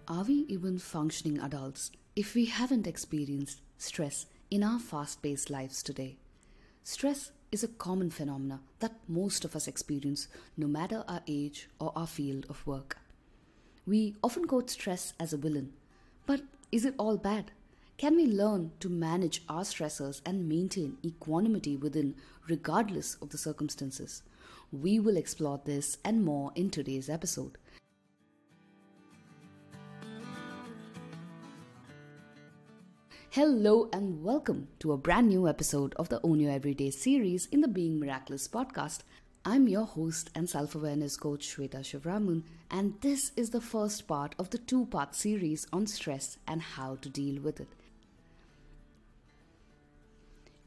Are we even functioning adults if we haven't experienced stress in our fast paced lives today? Stress is a common phenomenon that most of us experience no matter our age or our field of work. We often quote stress as a villain, but is it all bad? Can we learn to manage our stressors and maintain equanimity within, regardless of the circumstances? We will explore this and more in today's episode. Hello and welcome to a brand new episode of the Own Your Everyday series in the Being Miraculous podcast. I'm your host and self-awareness coach Shweta Shivraman, and this is the first part of the two-part series on stress and how to deal with it.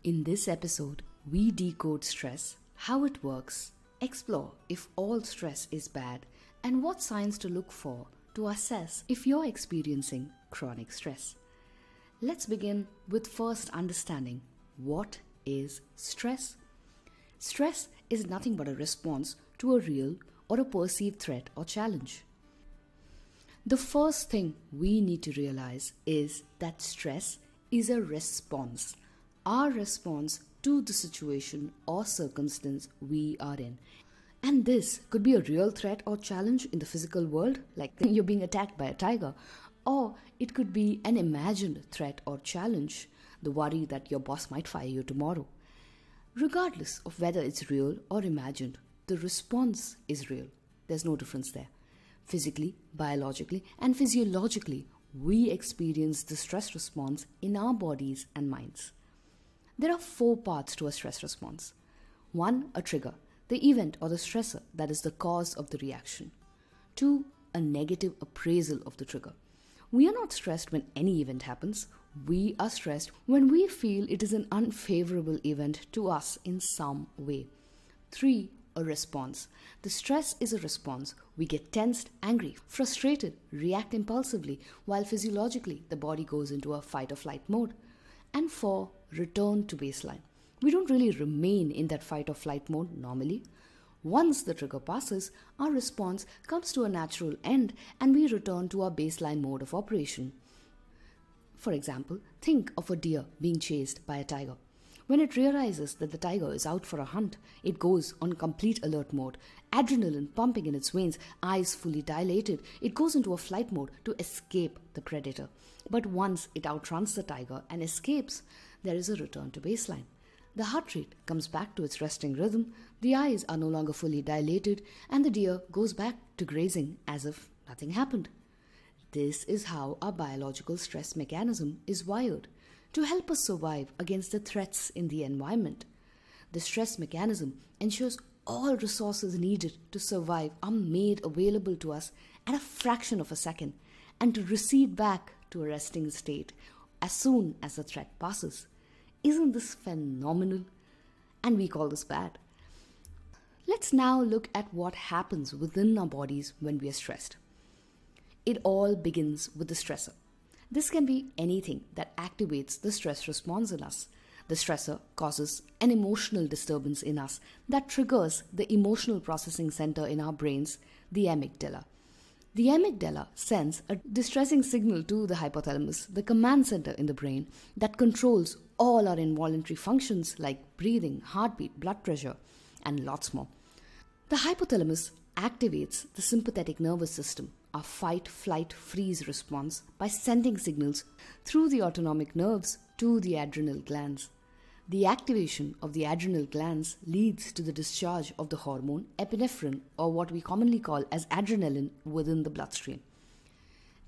In this episode, we decode stress, how it works, explore if all stress is bad, and what signs to look for to assess if you're experiencing chronic stress. Let's begin with first understanding what is stress. Stress is nothing but a response to a real or a perceived threat or challenge. The first thing we need to realize is that stress is a response, our response to the situation or circumstance we are in. And this could be a real threat or challenge in the physical world, like you're being attacked by a tiger, or it could be an imagined threat or challenge, the worry that your boss might fire you tomorrow. Regardless of whether it's real or imagined, the response is real. There's no difference there. Physically, biologically, and physiologically, we experience the stress response in our bodies and minds. There are 4 parts to a stress response. 1. A trigger, the event or the stressor that is the cause of the reaction. 2. A negative appraisal of the trigger. We are not stressed when any event happens. We are stressed when we feel it is an unfavorable event to us in some way. 3. A response. The stress is a response. We get tensed, angry, frustrated, react impulsively, while physiologically the body goes into a fight or flight mode. And 4. Return to baseline. We don't really remain in that fight or flight mode normally. Once the trigger passes, our response comes to a natural end and we return to our baseline mode of operation. For example, think of a deer being chased by a tiger. When it realizes that the tiger is out for a hunt, it goes on complete alert mode, adrenaline pumping in its veins, eyes fully dilated. It goes into a flight mode to escape the predator. But once it outruns the tiger and escapes, there is a return to baseline. The heart rate comes back to its resting rhythm, the eyes are no longer fully dilated, and the deer goes back to grazing as if nothing happened. This is how our biological stress mechanism is wired, to help us survive against the threats in the environment. The stress mechanism ensures all resources needed to survive are made available to us at a fraction of a second, and to recede back to a resting state as soon as the threat passes. Isn't this phenomenal? And we call this bad. Let's now look at what happens within our bodies when we are stressed. It all begins with the stressor. This can be anything that activates the stress response in us. The stressor causes an emotional disturbance in us that triggers the emotional processing center in our brains, the amygdala. The amygdala sends a distressing signal to the hypothalamus, the command center in the brain that controls all our involuntary functions like breathing, heartbeat, blood pressure, and lots more. The hypothalamus activates the sympathetic nervous system, our fight, flight, freeze response, by sending signals through the autonomic nerves to the adrenal glands. The activation of the adrenal glands leads to the discharge of the hormone epinephrine, or what we commonly call as adrenaline, within the bloodstream.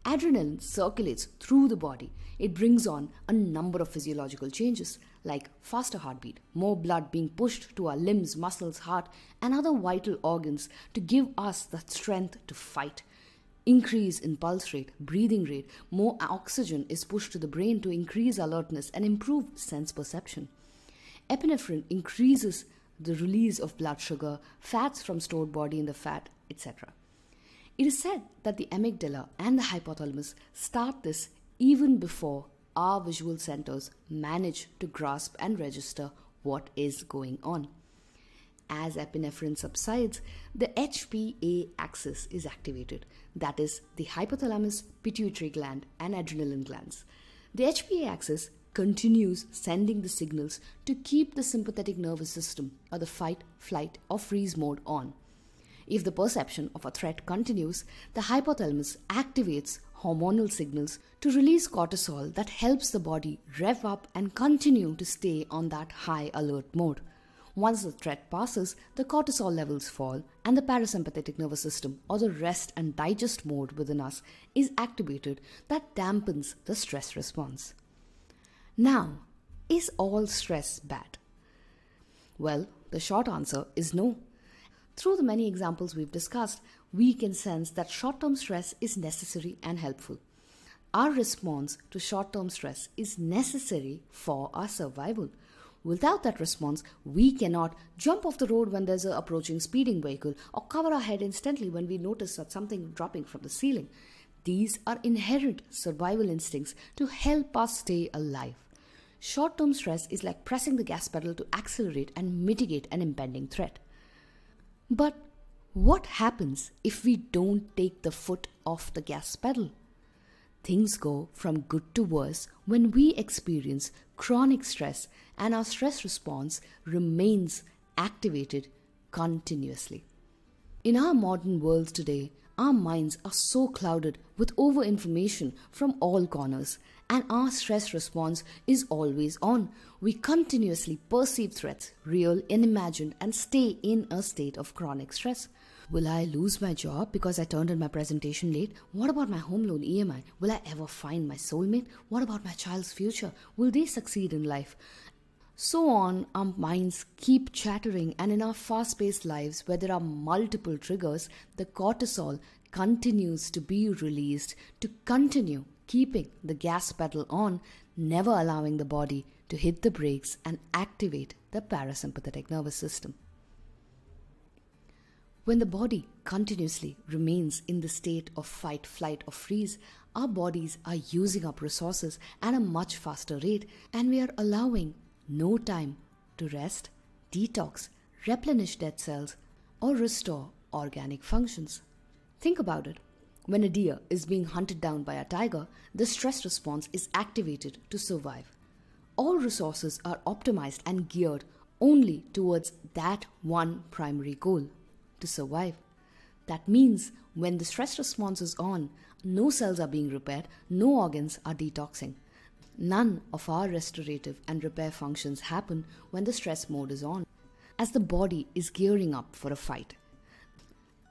Adrenaline circulates through the body. It brings on a number of physiological changes like faster heartbeat, more blood being pushed to our limbs, muscles, heart, and other vital organs to give us the strength to fight. Increase in pulse rate, breathing rate, more oxygen is pushed to the brain to increase alertness and improve sense perception. Epinephrine increases the release of blood sugar, fats from stored body in the fat, etc. It is said that the amygdala and the hypothalamus start this even before our visual centers manage to grasp and register what is going on. As epinephrine subsides, the HPA axis is activated, that is, the hypothalamus, pituitary gland, and adrenaline glands. The HPA axis continues sending the signals to keep the sympathetic nervous system, or the fight, flight, or freeze mode on. If the perception of a threat continues, the hypothalamus activates hormonal signals to release cortisol that helps the body rev up and continue to stay on that high alert mode. Once the threat passes, the cortisol levels fall and the parasympathetic nervous system, or the rest and digest mode within us, is activated that dampens the stress response. Now, is all stress bad? Well, the short answer is no. Through the many examples we've discussed, we can sense that short-term stress is necessary and helpful. Our response to short-term stress is necessary for our survival. Without that response, we cannot jump off the road when there's an approaching speeding vehicle or cover our head instantly when we notice that something dropping from the ceiling. These are inherent survival instincts to help us stay alive. Short-term stress is like pressing the gas pedal to accelerate and mitigate an impending threat. But what happens if we don't take the foot off the gas pedal? Things go from good to worse when we experience chronic stress and our stress response remains activated continuously. In our modern world today, our minds are so clouded with over-information from all corners, and our stress response is always on. We continuously perceive threats, real and imagined, and stay in a state of chronic stress. Will I lose my job because I turned in my presentation late? What about my home loan EMI? Will I ever find my soulmate? What about my child's future? Will they succeed in life? So on, our minds keep chattering, and in our fast-paced lives where there are multiple triggers, the cortisol continues to be released to continue keeping the gas pedal on, never allowing the body to hit the brakes and activate the parasympathetic nervous system. When the body continuously remains in the state of fight, flight, or freeze, our bodies are using up resources at a much faster rate, and we are allowing no time to rest, detox, replenish dead cells, or restore organic functions. Think about it. When a deer is being hunted down by a tiger, the stress response is activated to survive. All resources are optimized and geared only towards that one primary goal, to survive. That means when the stress response is on, no cells are being repaired, no organs are detoxing. None of our restorative and repair functions happen when the stress mode is on, as the body is gearing up for a fight.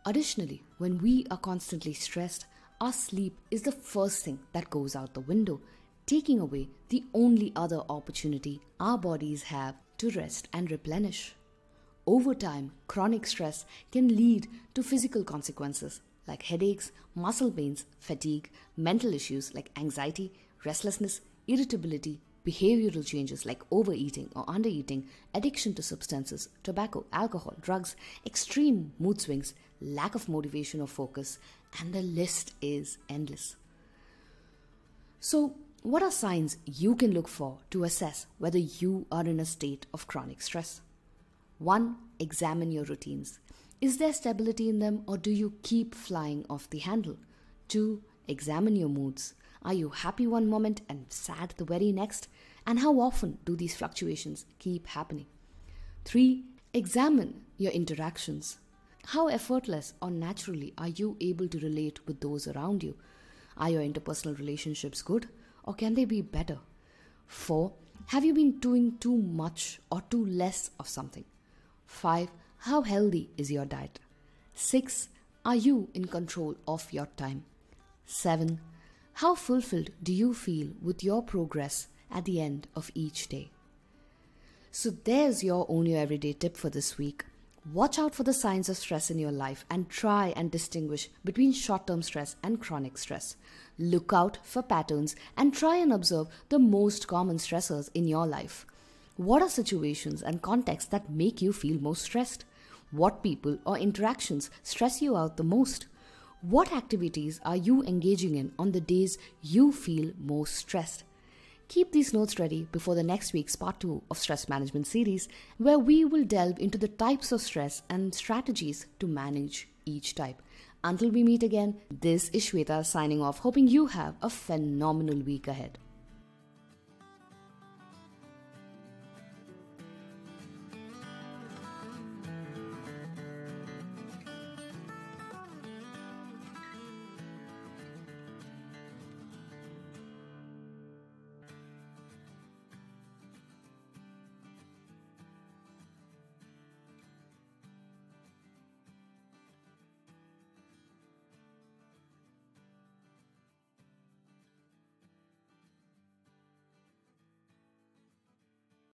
Additionally, when we are constantly stressed, our sleep is the first thing that goes out the window, taking away the only other opportunity our bodies have to rest and replenish. Over time, chronic stress can lead to physical consequences like headaches, muscle pains, fatigue, mental issues like anxiety, restlessness, irritability, behavioral changes like overeating or undereating, addiction to substances, tobacco, alcohol, drugs, extreme mood swings, lack of motivation or focus, and the list is endless. So, what are signs you can look for to assess whether you are in a state of chronic stress? 1. Examine your routines. Is there stability in them, or do you keep flying off the handle? 2. Examine your moods. Are you happy one moment and sad the very next? And how often do these fluctuations keep happening? 3. Examine your interactions. How effortless or naturally are you able to relate with those around you? Are your interpersonal relationships good, or can they be better? 4. Have you been doing too much or too less of something? 5. How healthy is your diet? 6. Are you in control of your time? 7. How fulfilled do you feel with your progress at the end of each day? So there's your Own Your Everyday tip for this week. Watch out for the signs of stress in your life and try and distinguish between short-term stress and chronic stress. Look out for patterns and try and observe the most common stressors in your life. What are situations and contexts that make you feel most stressed? What people or interactions stress you out the most? What activities are you engaging in on the days you feel most stressed? Keep these notes ready before the next week's part 2 of Stress Management series, where we will delve into the types of stress and strategies to manage each type. Until we meet again, this is Shweta signing off, hoping you have a phenomenal week ahead.